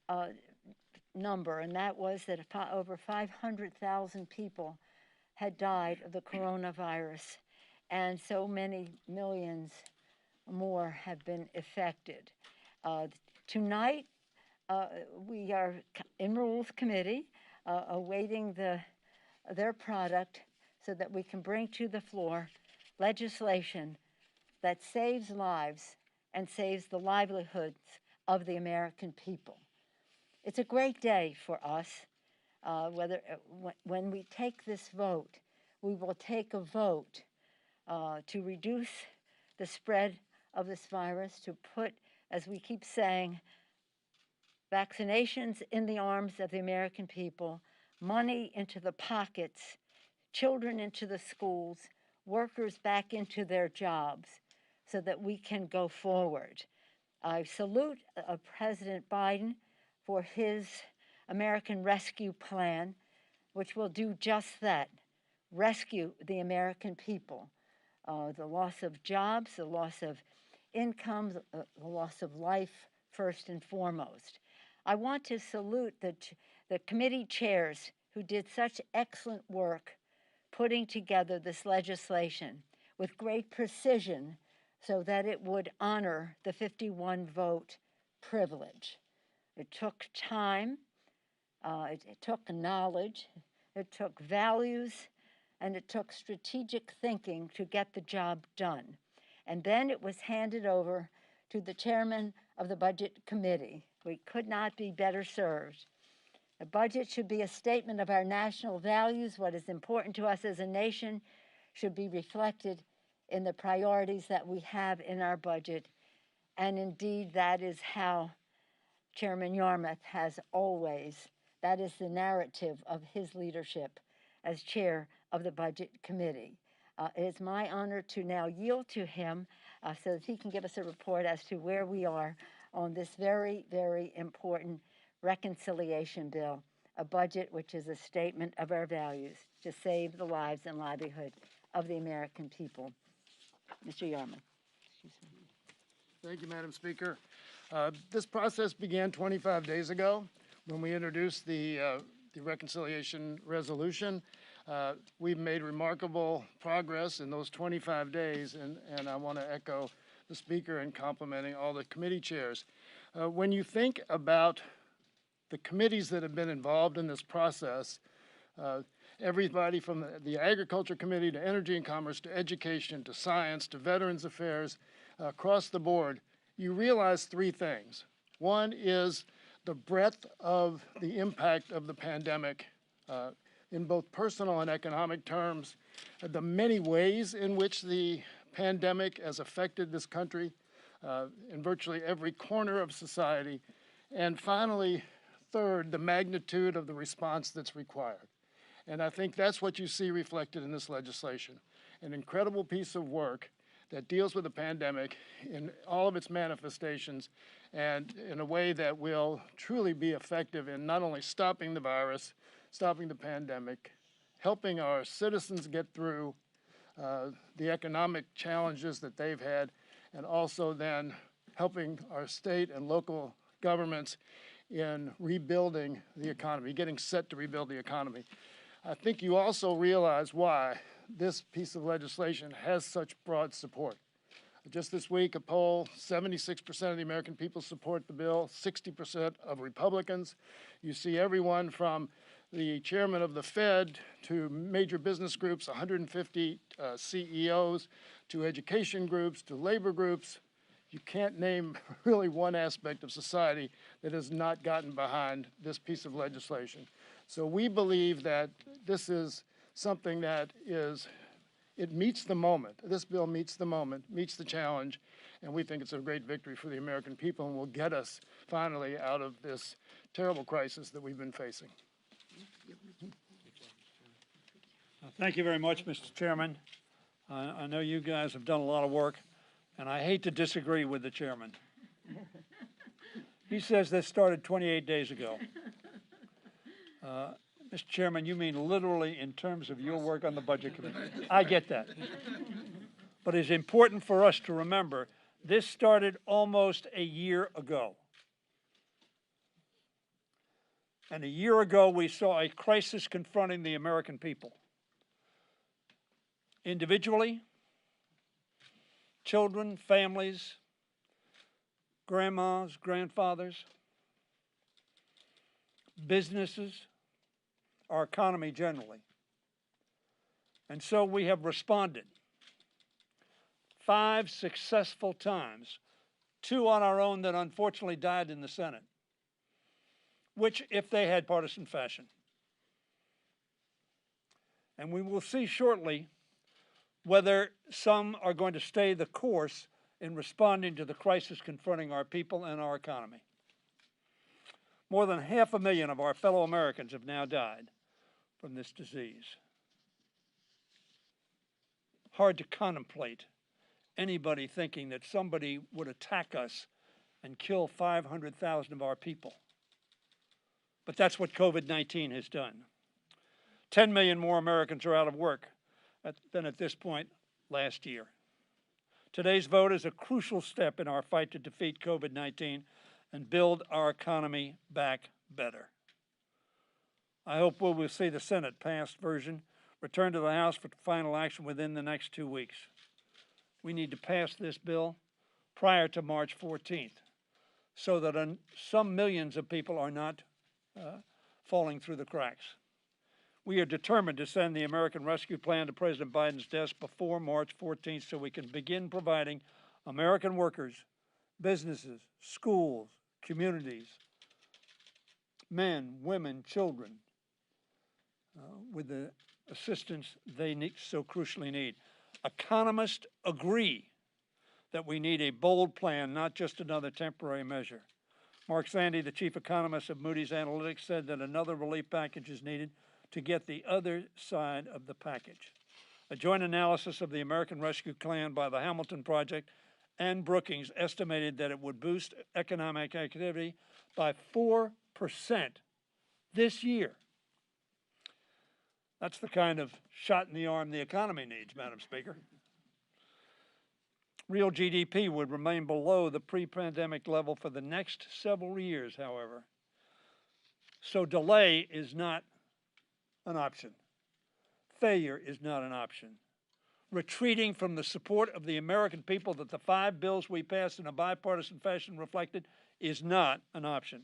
uh, number, and that was that over 500,000 people had died of the coronavirus, and so many millions more have been affected. Tonight, we are in Rules Committee awaiting their product so that we can bring to the floor legislation that saves lives and saves the livelihoods of the American people. It's a great day for us. When we take this vote, we will take a vote to reduce the spread of this virus, to put, as we keep saying, vaccinations in the arms of the American people, money into the pockets, children into the schools, workers back into their jobs, so that we can go forward. I salute President Biden for his American Rescue Plan, which will do just that, rescue the American people. The loss of jobs, the loss of income, the loss of life, first and foremost. I want to salute the committee chairs who did such excellent work putting together this legislation with great precision so that it would honor the 51 vote privilege. It took time, it took knowledge, it took values, and it took strategic thinking to get the job done. And then it was handed over to the chairman of the Budget Committee. We could not be better served. The budget should be a statement of our national values. What is important to us as a nation should be reflected in the priorities that we have in our budget. And indeed, that is how Chairman Yarmouth has always, that is the narrative of his leadership as chair of the Budget Committee. It is my honor to now yield to him so that he can give us a report as to where we are on this very, very important reconciliation bill, a budget which is a statement of our values to save the lives and livelihood of the American people. Mr. Yarmouth. Thank you, Madam Speaker. This process began 25 days ago when we introduced the reconciliation resolution. We've made remarkable progress in those 25 days, and I want to echo the Speaker in complimenting all the committee chairs. When you think about the committees that have been involved in this process, everybody from the Agriculture Committee to Energy and Commerce to Education to Science to Veterans Affairs, across the board, you realize three things. One is the breadth of the impact of the pandemic in both personal and economic terms, the many ways in which the pandemic has affected this country in virtually every corner of society, and finally, third, the magnitude of the response that's required. And I think that's what you see reflected in this legislation, an incredible piece of work that deals with the pandemic in all of its manifestations and in a way that will truly be effective in not only stopping the virus, stopping the pandemic, helping our citizens get through the economic challenges that they've had, and also then helping our state and local governments in rebuilding the economy, getting set to rebuild the economy. I think you also realize why this piece of legislation has such broad support. Just this week, a poll, 76% of the American people support the bill, 60% of Republicans. You see everyone from the chairman of the Fed to major business groups, 150 CEOs, to education groups, to labor groups. You can't name really one aspect of society that has not gotten behind this piece of legislation. So we believe that this is something that it meets the moment. This bill meets the moment, meets the challenge, and we think it's a great victory for the American people and will get us finally out of this terrible crisis that we've been facing. Thank you very much, Mr. Chairman. I know you guys have done a lot of work, and I hate to disagree with the chairman. He says this started 28 days ago. Mr. Chairman, you mean literally in terms of your work on the Budget Committee. I get that. But it's important for us to remember this started almost a year ago. And a year ago, we saw a crisis confronting the American people. Individually, children, families, grandmas, grandfathers, businesses, our economy generally. And so we have responded 5 successful times, 2 on our own that unfortunately died in the Senate, which if they had partisan fashion. And we will see shortly whether some are going to stay the course in responding to the crisis confronting our people and our economy. More than 500,000 of our fellow Americans have now died from this disease. Hard to contemplate anybody thinking that somebody would attack us and kill 500,000 of our people. But that's what COVID-19 has done. 10 million more Americans are out of work than at this point last year. Today's vote is a crucial step in our fight to defeat COVID-19 and build our economy back better. I hope we will see the Senate passed version return to the House for final action within the next 2 weeks. We need to pass this bill prior to March 14th so that some millions of people are not falling through the cracks. We are determined to send the American Rescue Plan to President Biden's desk before March 14th so we can begin providing American workers, businesses, schools, communities, men, women, children, with the assistance they so crucially need. Economists agree that we need a bold plan, not just another temporary measure. Mark Sandy, the chief economist of Moody's Analytics, said that another relief package is needed to get the other side of the package. A joint analysis of the American Rescue Plan by the Hamilton Project and Brookings estimated that it would boost economic activity by 4% this year. That's the kind of shot in the arm the economy needs, Madam Speaker. Real GDP would remain below the pre-pandemic level for the next several years, however. So delay is not an option. Failure is not an option. Retreating from the support of the American people that the 5 bills we passed in a bipartisan fashion reflected is not an option.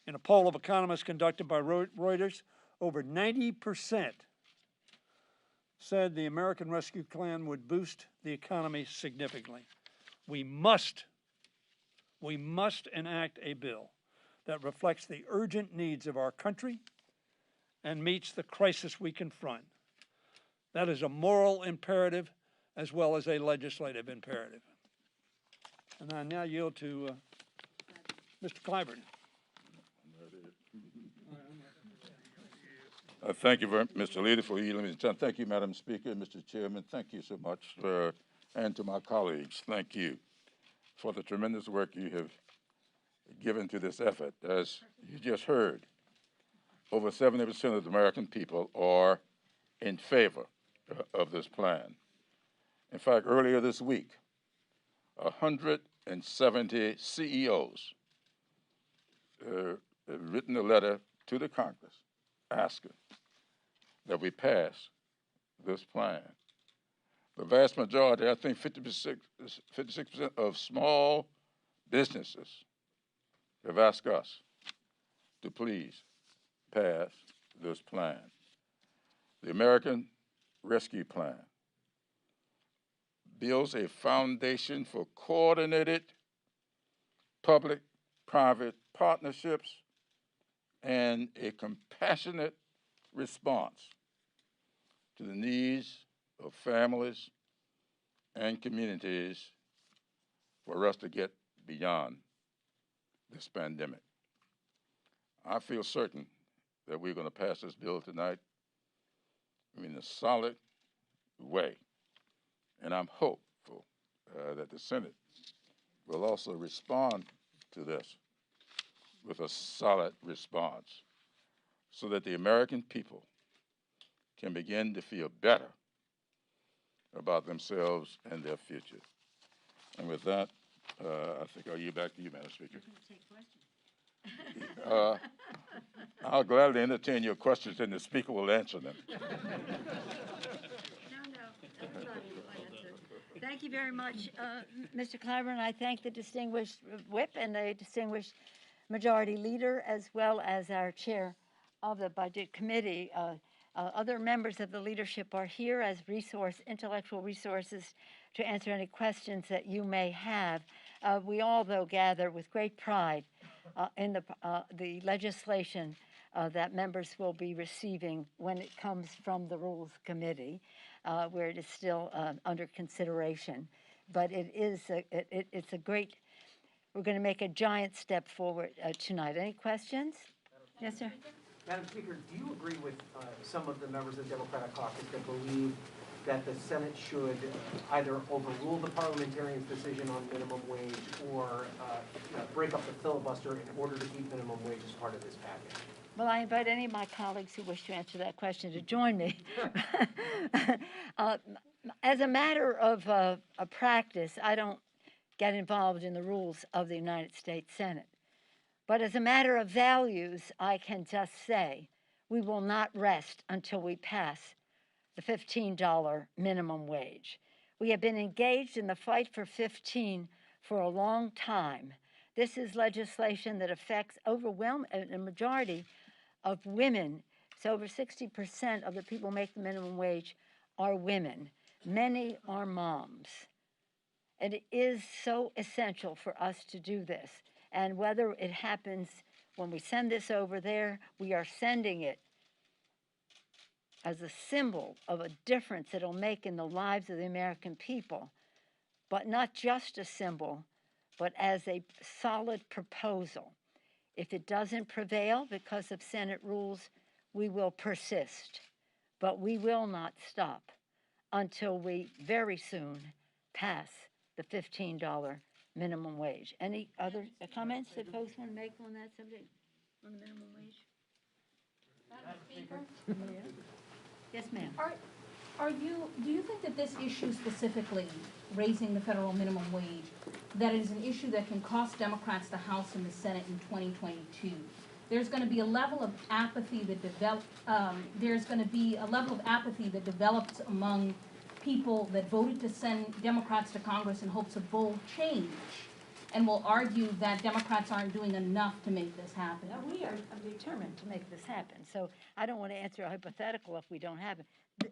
In a poll of economists conducted by Reuters, over 90% said the American Rescue Plan would boost the economy significantly. We must enact a bill that reflects the urgent needs of our country and meets the crisis we confront. That is a moral imperative as well as a legislative imperative. And I now yield to Mr. Clyburn. Thank you, Mr. Leader, for yielding me the time. Thank you, Madam Speaker, Mr. Chairman. Thank you so much, and to my colleagues, thank you for the tremendous work you have given to this effort. As you just heard, over 70% of the American people are in favor of this plan. In fact, earlier this week, 170 CEOs written a letter to the Congress asking that we pass this plan. The vast majority, I think 56% of small businesses have asked us to please pass this plan. The American Rescue Plan builds a foundation for coordinated public-private partnerships and a compassionate response to the needs of families and communities for us to get beyond this pandemic. I feel certain that we're going to pass this bill tonight in a solid way, and I'm hopeful that the Senate will also respond to this with a solid response so that the American people can begin to feel better about themselves and their future. And with that, I think I'll yield back to you, Madam Speaker. I'll gladly entertain your questions and the speaker will answer them. No, that's fine. We'll answer. Thank you very much, Mr. Clyburn. I thank the distinguished whip and the distinguished majority leader, as well as our chair of the budget committee. Other members of the leadership are here as intellectual resources to answer any questions that you may have. We all, though, gather with great pride in the legislation that members will be receiving when it comes from the Rules Committee, where it is still under consideration. But it's a great, we're going to make a giant step forward tonight. Any questions? Yes, sir. Madam Speaker, do you agree with some of the members of the Democratic Caucus that believe that the Senate should either overrule the parliamentarians' decision on minimum wage or break up the filibuster in order to keep minimum wage as part of this package? Well, I invite any of my colleagues who wish to answer that question to join me. As a matter of a practice, I don't get involved in the rules of the United States Senate. But as a matter of values, I can just say we will not rest until we pass the $15 minimum wage. We have been engaged in the fight for 15 for a long time. This is legislation that affects a majority of women. So over 60% of the people who make the minimum wage are women. Many are moms. And it is so essential for us to do this. And whether it happens when we send this over there, we are sending it as a symbol of a difference it'll make in the lives of the American people, but not just a symbol, but as a solid proposal. If it doesn't prevail because of Senate rules, we will persist, but we will not stop until we very soon pass the $15 minimum wage. Any other comments that folks want to make on that subject, on the minimum wage? Madam Speaker, Yes, ma'am. do you think that this issue specifically, raising the federal minimum wage, that it is an issue that can cost Democrats the House and the Senate in 2022? There's going to be a level of apathy that develops among people that voted to send Democrats to Congress in hopes of bold change, and will argue that Democrats aren't doing enough to make this happen. No, we are determined to make this happen. So I don't want to answer a hypothetical if we don't have it.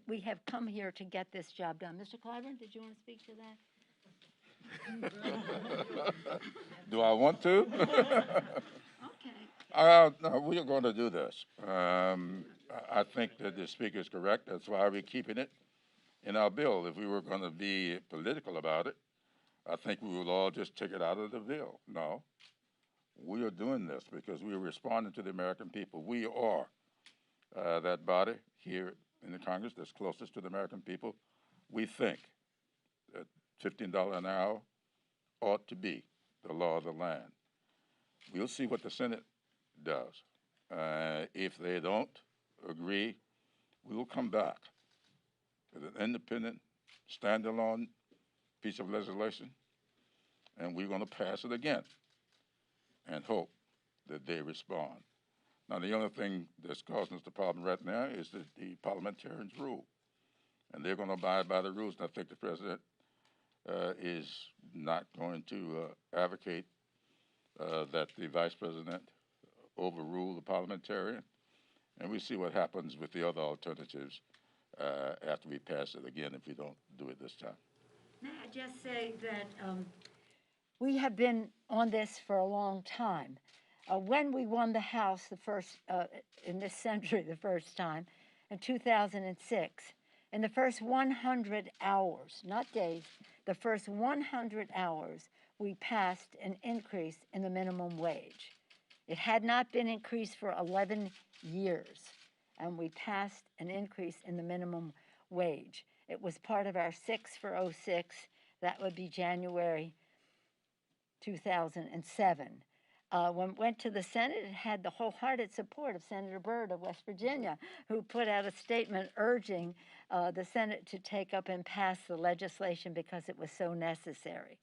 We have come here to get this job done. Mr. Clyburn, did you want to speak to that? Do I want to? Okay. No, we are going to do this. I think that the speaker is correct. That's why we're keeping it in our bill. If we were going to be political about it, I think we would all just take it out of the bill. No, we are doing this because we are responding to the American people. We are that body here in the Congress that's closest to the American people. We think that $15 an hour ought to be the law of the land. We'll see what the Senate does. If they don't agree, we will come back with an independent, standalone piece of legislation, and we're going to pass it again and hope that they respond. Now, the only thing that's causing us the problem right now is that the parliamentarians rule, and they're going to abide by the rules. And I think the president is not going to advocate that the vice president overrule the parliamentarian, and we see what happens with the other alternatives after we pass it again if we don't do it this time. May I just say that we have been on this for a long time. When we won the House in this century the first time, in 2006, in the first 100 hours, not days, the first 100 hours, we passed an increase in the minimum wage. It had not been increased for 11 years, and we passed an increase in the minimum wage. It was part of our 6 for 06. That would be January 2007. When it went to the Senate, it had the wholehearted support of Senator Byrd of West Virginia, who put out a statement urging the Senate to take up and pass the legislation because it was so necessary.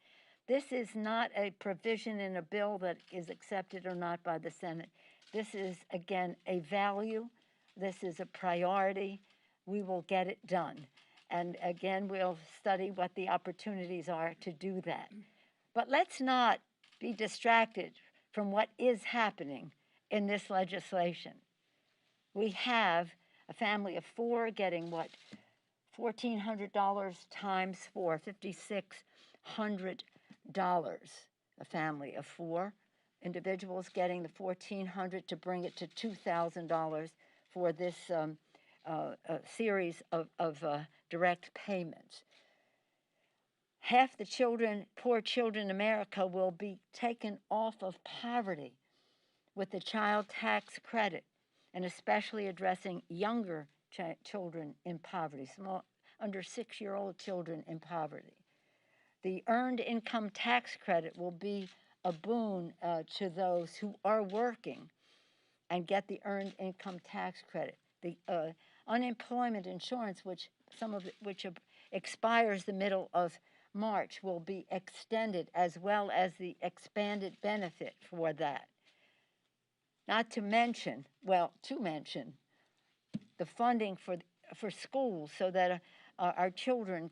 This is not a provision in a bill that is accepted or not by the Senate. This is, again, a value. This is a priority. We will get it done. And again, we'll study what the opportunities are to do that. But let's not be distracted from what is happening in this legislation. We have a family of four getting what? $1,400 times four, $5,600. A family of four individuals getting the $1,400 to bring it to $2,000 for this series of direct payments. Half the children, poor children in America, will be taken off of poverty with the child tax credit, and especially addressing younger children in poverty, small, under 6-year-old children in poverty. The earned income tax credit will be a boon to those who are working and get the earned income tax credit. The unemployment insurance, which expires the middle of March, will be extended, as well as the expanded benefit for that. Not to mention, the funding for schools so that our children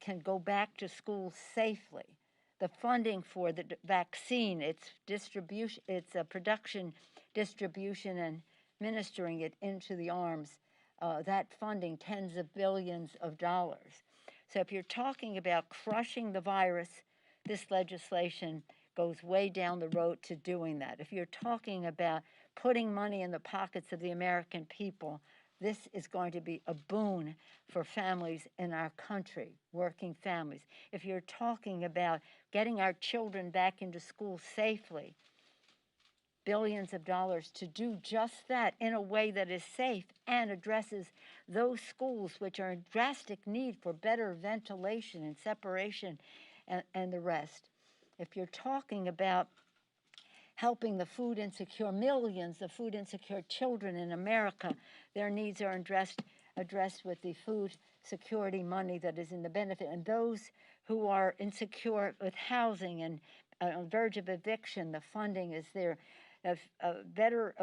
can go back to school safely. The funding for the vaccine, its distribution, its production, distribution, and ministering it into the arms, that funding, tens of billions of dollars. So if you're talking about crushing the virus, this legislation goes way down the road to doing that. If you're talking about putting money in the pockets of the American people, this is going to be a boon for families in our country, working families. If you're talking about getting our children back into school safely, billions of dollars to do just that in a way that is safe and addresses those schools which are in drastic need for better ventilation and separation and the rest. If you're talking about helping the food insecure, millions of food insecure children in America, their needs are addressed with the food security money that is in the benefit. And those who are insecure with housing and on the verge of eviction, the funding is there. A better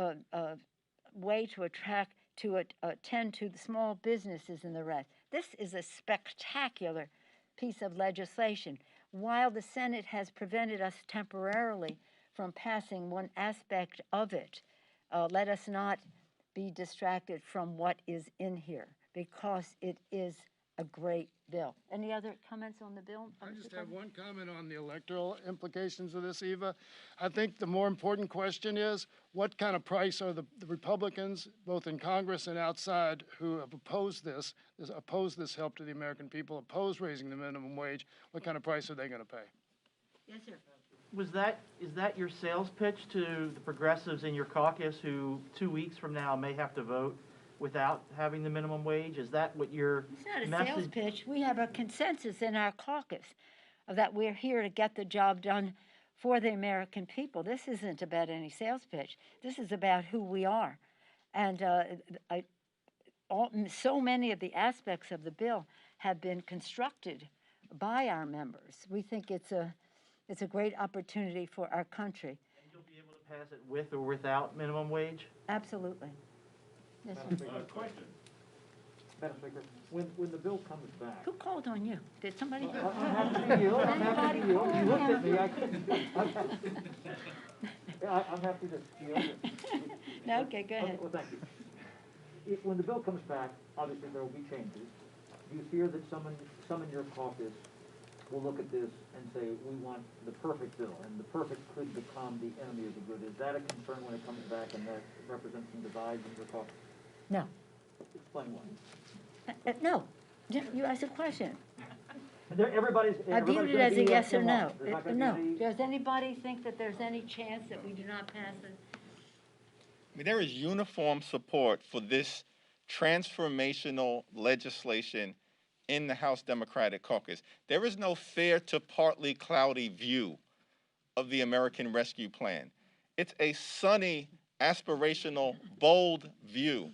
way to attend to the small businesses and the rest. This is a spectacular piece of legislation. While the Senate has prevented us temporarily from passing one aspect of it, let us not be distracted from what is in here, because it is a great bill. Any other comments on the bill? I just have one comment on the electoral implications of this, Eva. I think the more important question is, what kind of price are the Republicans, both in Congress and outside, who have opposed this help to the American people, opposed raising the minimum wage, what kind of price are they going to pay? Yes, sir. Is that your sales pitch to the progressives in your caucus who 2 weeks from now may have to vote without having the minimum wage? Is that what your It's not a sales pitch. We have a consensus in our caucus that we're here to get the job done for the American people. This isn't about any sales pitch. This is about who we are. And so many of the aspects of the bill have been constructed by our members. We think it's a great opportunity for our country. And you'll be able to pass it with or without minimum wage? Absolutely. Yes, Madam sir. Speaker, question. Madam Speaker, when the bill comes back. Who called on you? Did somebody? I'm happy to yield, I'm happy to yield. You looked at me, I couldn't. I'm happy to yield. No, okay, go ahead. Well, thank you. When the bill comes back, obviously there will be changes. Do you fear that some in your caucus will look at this and say, we want the perfect bill, and the perfect could become the enemy of the good? Is that a concern when it comes back, and that represents some divides in your caucus? No. Explain why. No. You asked a question. I viewed it as a yes or no. No. Does anybody think that there's any chance that we do not pass it? I mean, there is uniform support for this transformational legislation in the House Democratic Caucus. There is no fair to partly cloudy view of the American Rescue Plan. It's a sunny, aspirational, bold view,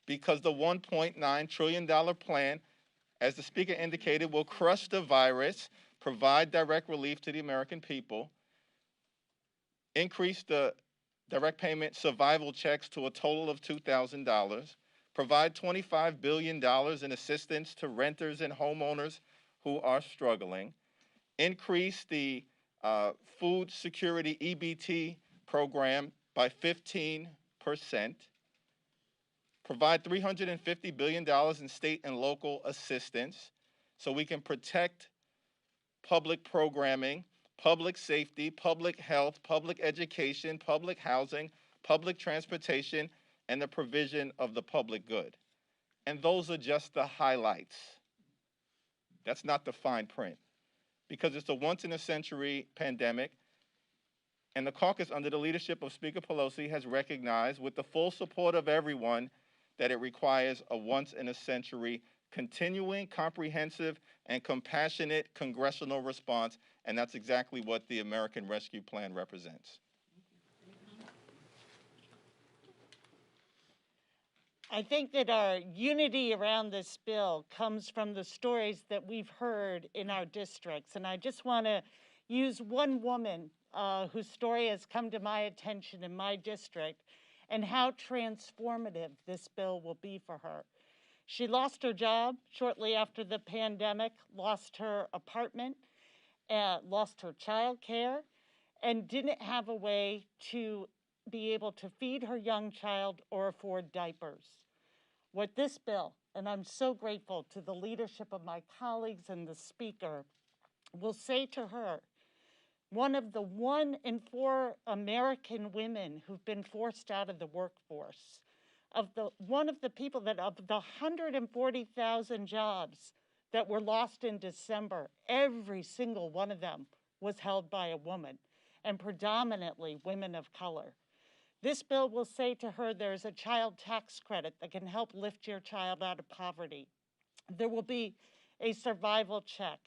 because the $1.9 trillion plan, as the Speaker indicated, will crush the virus, provide direct relief to the American people, increase the direct payment survival checks to a total of $2,000, provide $25 billion in assistance to renters and homeowners who are struggling, increase the food security EBT program by 15%, provide $350 billion in state and local assistance so we can protect public programming, public safety, public health, public education, public housing, public transportation, and the provision of the public good. And those are just the highlights. That's not the fine print, because it's a once-in-a-century pandemic, and the caucus, under the leadership of Speaker Pelosi, has recognized, with the full support of everyone, that it requires a once-in-a-century continuing, comprehensive, and compassionate congressional response, and that's exactly what the American Rescue Plan represents. I think that our unity around this bill comes from the stories that we've heard in our districts. And I just want to use one woman whose story has come to my attention in my district and how transformative this bill will be for her. She lost her job shortly after the pandemic, lost her apartment, lost her child care, and didn't have a way to be able to feed her young child or afford diapers. What this bill, and I'm so grateful to the leadership of my colleagues and the speaker, will say to her, one of the 1 in 4 American women who've been forced out of the workforce, one of the people that of the 140,000 jobs that were lost in December, every single one of them was held by a woman, and predominantly women of color. This bill will say to her there's a child tax credit that can help lift your child out of poverty. There will be a survival check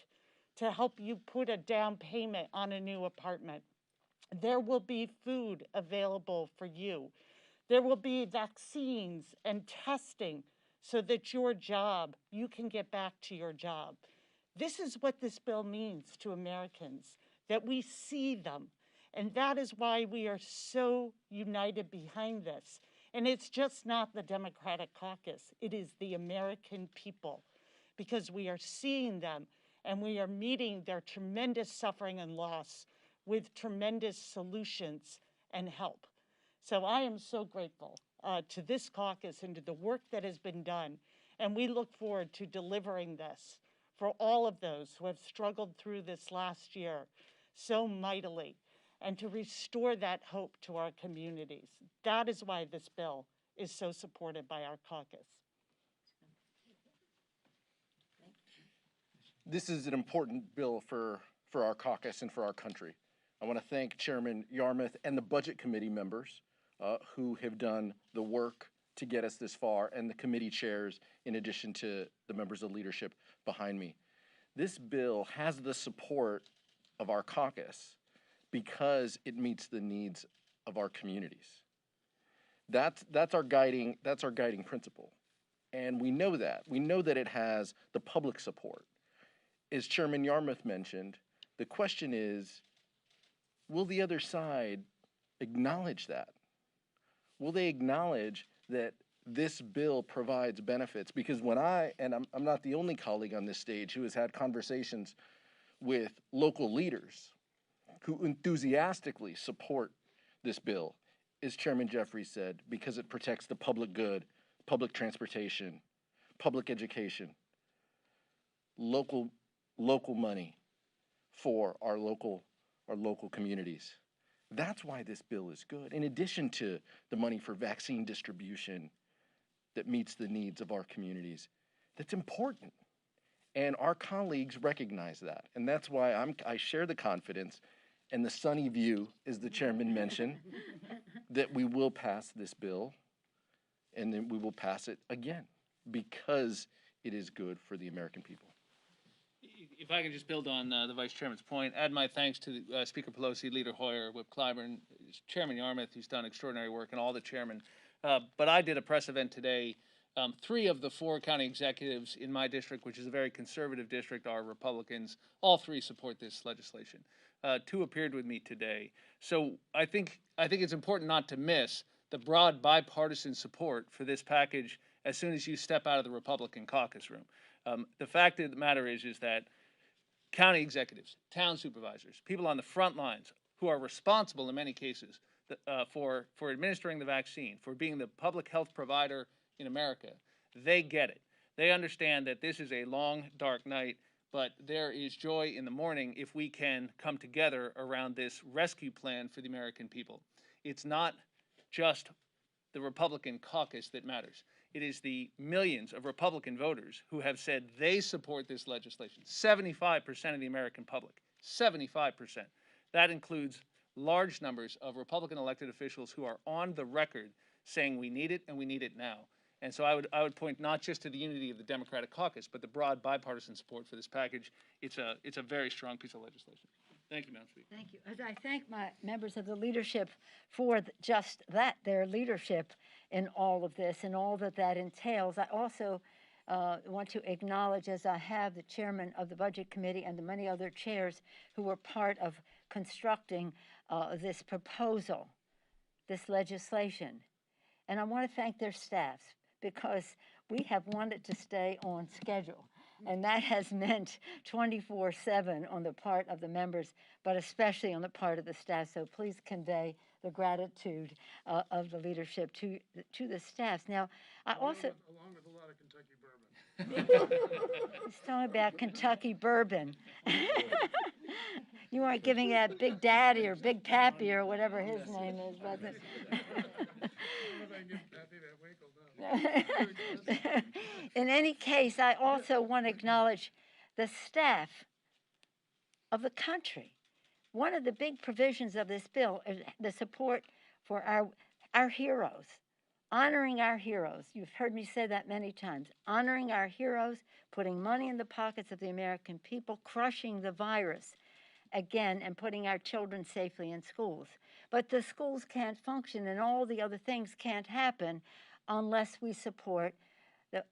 to help you put a down payment on a new apartment. There will be food available for you. There will be vaccines and testing so that you can get back to your job. This is what this bill means to Americans, that we see them. And that is why we are so united behind this. And it's just not the Democratic caucus, it is the American people, because we are seeing them and we are meeting their tremendous suffering and loss with tremendous solutions and help. So I am so grateful to this caucus and to the work that has been done. And we look forward to delivering this for all of those who have struggled through this last year so mightily, and to restore that hope to our communities. That is why this bill is so supported by our caucus. This is an important bill for our caucus and for our country. I want to thank Chairman Yarmuth and the Budget Committee members who have done the work to get us this far, and the committee chairs, in addition to the members of leadership behind me. This bill has the support of our caucus because it meets the needs of our communities. That's our guiding principle. And we know that. We know that it has the public support. As Chairman Yarmuth mentioned, the question is, will the other side acknowledge that? Will they acknowledge that this bill provides benefits? Because when I'm not the only colleague on this stage who has had conversations with local leaders who enthusiastically support this bill, as Chairman Jeffries said, because it protects the public good, public transportation, public education, local money for our local communities. That's why this bill is good. In addition to the money for vaccine distribution that meets the needs of our communities, that's important. And our colleagues recognize that. And that's why I share the confidence and the sunny view, as the chairman mentioned, that we will pass this bill, and then we will pass it again because it is good for the American people. If I can just build on the Vice Chairman's point, add my thanks to Speaker Pelosi, Leader Hoyer, Whip Clyburn, Chairman Yarmuth, who's done extraordinary work, and all the chairmen. But I did a press event today 3 of the 4 county executives in my district, which is a very conservative district, are Republicans. All 3 support this legislation. 2 appeared with me today. So I think it's important not to miss the broad bipartisan support for this package as soon as you step out of the Republican caucus room. The fact of the matter is that county executives, town supervisors, people on the front lines who are responsible in many cases for administering the vaccine, for being the public health provider in America, they get it. They understand that this is a long, dark night, but there is joy in the morning if we can come together around this rescue plan for the American people. It's not just the Republican caucus that matters. It is the millions of Republican voters who have said they support this legislation. 75% of the American public, 75%. That includes large numbers of Republican elected officials who are on the record saying we need it and we need it now. And so I would point not just to the unity of the Democratic caucus, but the broad bipartisan support for this package. It's a very strong piece of legislation. Thank you, Madam Speaker. Thank you. As I thank my members of the leadership for just that, their leadership in all of this and all that that entails, I also want to acknowledge, as I have, the chairman of the Budget Committee and the many other chairs who were part of constructing this proposal, this legislation. And I want to thank their staffs, because we have wanted to stay on schedule. And that has meant 24/7 on the part of the members, but especially on the part of the staff. So please convey the gratitude of the leadership to the staffs. Now, I also... Along with a lot of Kentucky bourbon. He's talking about Kentucky bourbon. You weren't giving that Big Daddy or Big Pappy or whatever his name is, was it? In any case, I also want to acknowledge the staff of the country. One of the big provisions of this bill is the support for our heroes, honoring our heroes. You've heard me say that many times. Honoring our heroes, putting money in the pockets of the American people, crushing the virus again, and putting our children safely in schools. But the schools can't function and all the other things can't happen unless we support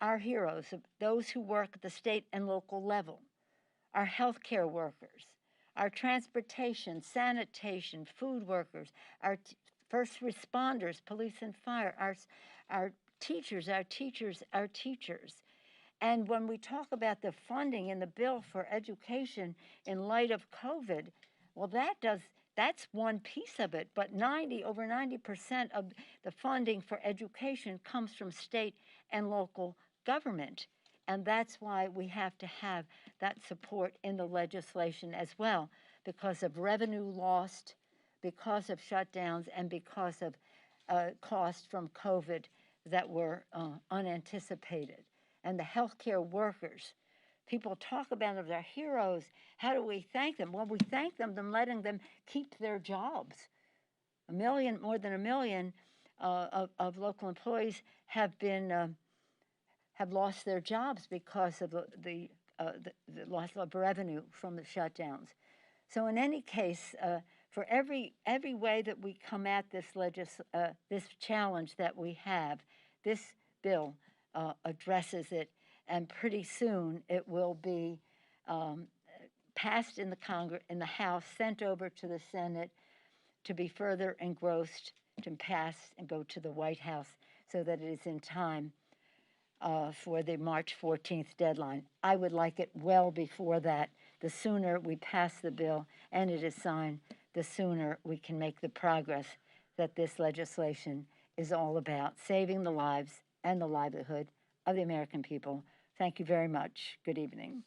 our heroes, those who work at the state and local level, our healthcare workers, our transportation, sanitation, food workers, our first responders, police and fire, our teachers. And when we talk about the funding in the bill for education in light of COVID, well, that's one piece of it, but over 90% of the funding for education comes from state and local government. And that's why we have to have that support in the legislation as well, because of revenue lost, because of shutdowns, and because of costs from COVID that were unanticipated. And the healthcare workers, people talk about them as our heroes. How do we thank them? Well, we thank them by letting them keep their jobs. More than a million of local employees have lost their jobs because of the loss of revenue from the shutdowns. So in any case, for every way that we come at this challenge that we have, this bill addresses it, and pretty soon it will be passed in the House, sent over to the Senate to be further engrossed, to pass and go to the White House so that it is in time for the March 14th deadline. I would like it well before that. The sooner we pass the bill and it is signed, the sooner we can make the progress that this legislation is all about, saving the lives and the livelihood of the American people. Thank you very much. Good evening.